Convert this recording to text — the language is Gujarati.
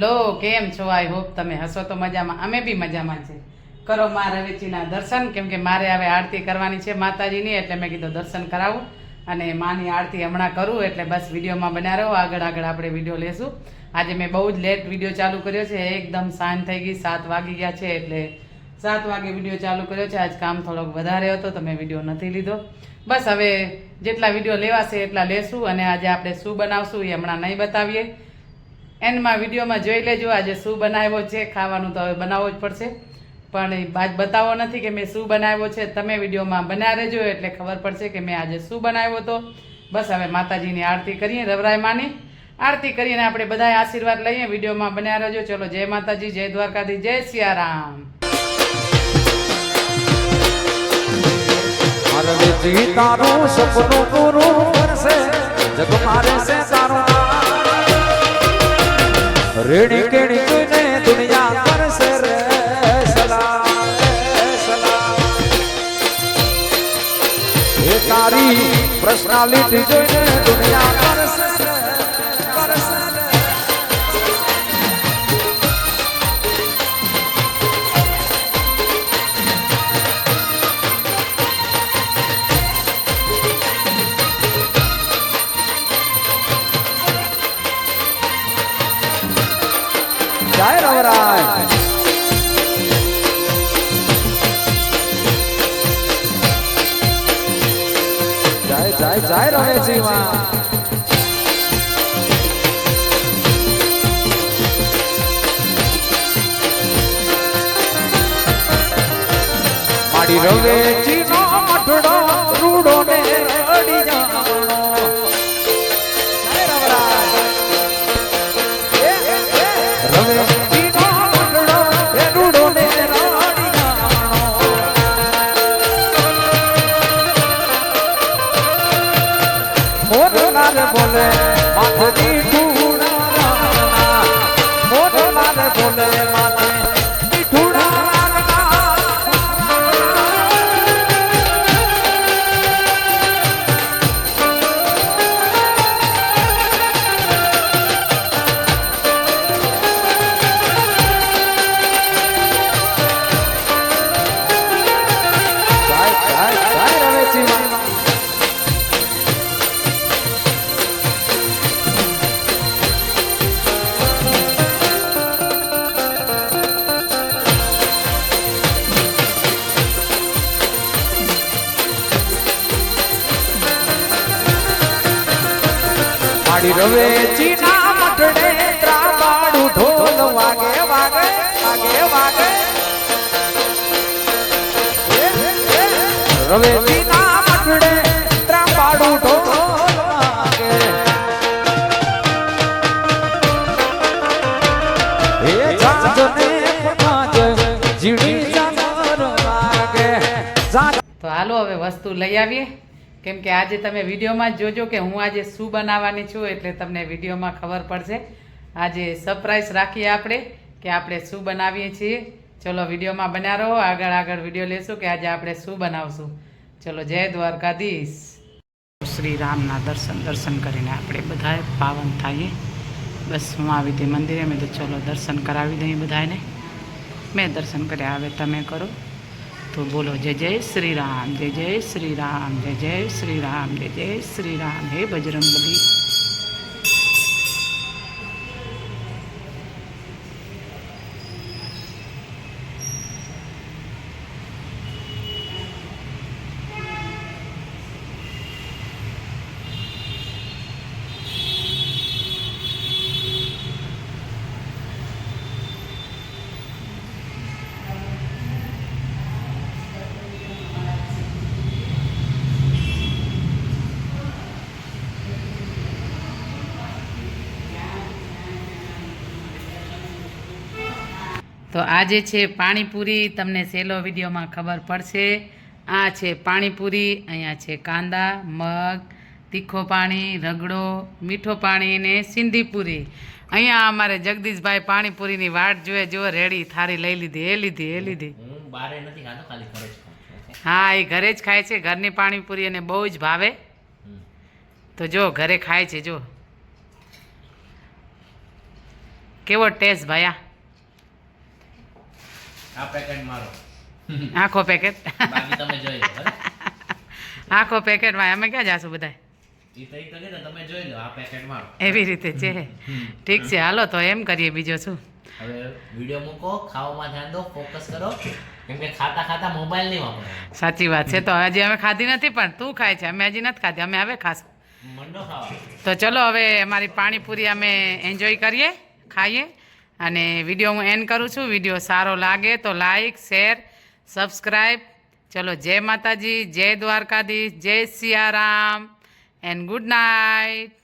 લો કેમ છો? આઈ હોપ તમે હસો તો મજામાં, અમે બી મજામાં છે. કરો મા રવેચીના દર્શન, કેમ કે મારે હવે આરતી કરવાની છે માતાજીની, એટલે મેં કીધું દર્શન કરાવું અને માની આરતી હમણાં કરું. એટલે બસ વિડીયોમાં બન્યા રહો, આગળ આપણે વિડીયો લેશું. આજે મેં બહુ જ લેટ વિડીયો ચાલુ કર્યો છે, એકદમ સાંજ થઈ ગઈ, 7 વાગી ગયા છે, એટલે 7 વાગે વિડીયો ચાલુ કર્યો છે. આજ કામ થોડોક વધારે હતો તો મેં વિડીયો નથી લીધો. બસ હવે જેટલા વિડીયો લેવાશે એટલા લેશું, અને આજે આપણે શું બનાવશું એ હમણાં નહીં બતાવીએ. એન્ડમાં વિડીયોમાં જોઈ લેજો આજે શું બનાવ્યો છે. ખાવાનું તો હવે બનાવવો જ પડશે, પણ બાદ બતાવવો નથી કે મેં શું બનાવ્યો છે. તમે વિડીયોમાં બન્યા રહેજો એટલે ખબર પડશે કે મેં આજે શું બનાવ્યો હતો. બસ હવે માતાજીની આરતી કરીએ, રવરાય માની આરતી કરીને આપણે બધાએ આશીર્વાદ લઈએ. વિડીયોમાં બન્યા રહેજો. ચલો, જય માતાજી, જય દ્વારકાધીશ, જય સિયારામ. તારું સપનું પૂરું કરશે, જગ મારે છે તારું રેડી કેડી જોઈને દુનિયા કરશે રે સલામ સલામ. એ તારી પર્સનાલિટી જોઈને દુનિયા કરશે કરશે. જય રવરાય. જય જય જય રવેજીમાં. માડી રવેજીનો મઠડો રૂડો ને રડી જાણો. જય રવરાય. રવેજીનો મઠડો એ રૂડો ને રડી જાણો. મોરલાલ બોલે માથની ઠૂણા, મોરલાલ બોલે માથે ઠૂણા. માડી રવેચીના મઠડે ત્રાબાડું ઢોલ વાગે વાગે વાગે વાગે. રવેચીના મઠડે ત્રાબાડું ઢોલ વાગે. એ જાજને પનાજ જીડી જાગર વાગે. તો હાલો હવે વસ્તુ લઈ આવીએ, કેમ કે આજે તમે વિડીયોમાં જ જોજો કે હું આજે શું બનાવવાની છું, એટલે તમને વિડીયોમાં ખબર પડશે. આજે સરપ્રાઈઝ રાખીએ આપણે કે આપણે શું બનાવીએ છીએ. ચલો વિડીયોમાં બન્યા રહો, આગળ વિડીયો લેશું કે આજે આપણે શું બનાવશું. ચલો, જય દ્વારકાધીશ. શ્રી રામના દર્શન કરીને આપણે બધાએ પાવન થઈએ. બસ હું આવી હતી મંદિરે, મેં તો ચલો દર્શન કરાવી દઈએ બધાને. મેં દર્શન કર્યા, હવે તમે કરો તો બોલો જય જય શ્રી રામ, જય જય શ્રી રામ, જય જય શ્રી રામ, જય જય શ્રી રામ. હે બજરંગબલી. તો આજે છે પાણીપુરી. તમને સહેલો વિડીયોમાં ખબર પડશે. આ છે પાણીપુરી, અહીંયા છે કાંદા, મગ, તીખો પાણી, રગડો, મીઠો પાણી ને સિંધી પૂરી. અહીંયા અમારે જગદીશભાઈ પાણીપુરીની વાટ જોઈએ. જો રેડી થારી લઈ લીધી, એ લીધી, એ લીધી. હા, એ ઘરે જ ખાય છે. ઘરની પાણીપુરી એને બહુ જ ભાવે. તો જો ઘરે ખાય છે. જો કેવો ટેસ્ટ ભાઈ આ પેકેટ મારો આખો પેકેટ બાકી તમે જોઈ લો બરાબર? આખો પેકેટ ભાઈ અમે ક્યાં જાશું બધા ઈ તો કીધું તમે જોઈ લો આ પેકેટ મારો એવી રીતે છે ઠીક છે હાલો તો એમ કરીએ બીજો શું હવે વિડીયો મૂકો ખાવામાં ધ્યાન દો ફોકસ કરો કેમ કે ખાતા ખાતા મોબાઈલ નહીં વાપરવાનો સાચી વાત છે તો હજી અમે ખાધી નથી પણ તું ખાય છે અમે હજી નથી ખાધી અમે હવે ખાશું મંડો ખાવા તો ચલો હવે અમારી પાણીપુરી અમે એન્જોય કરીએ ખાઈએ અને વિડીયો હું એન્ડ કરું છું વિડીયો સારો લાગે તો લાઈક શેર સબસ્ક્રાઈબ ચલો જય માતાજી જય દ્વારકાધીશ જય સિયારામ એન્ડ ગુડ નાઇટ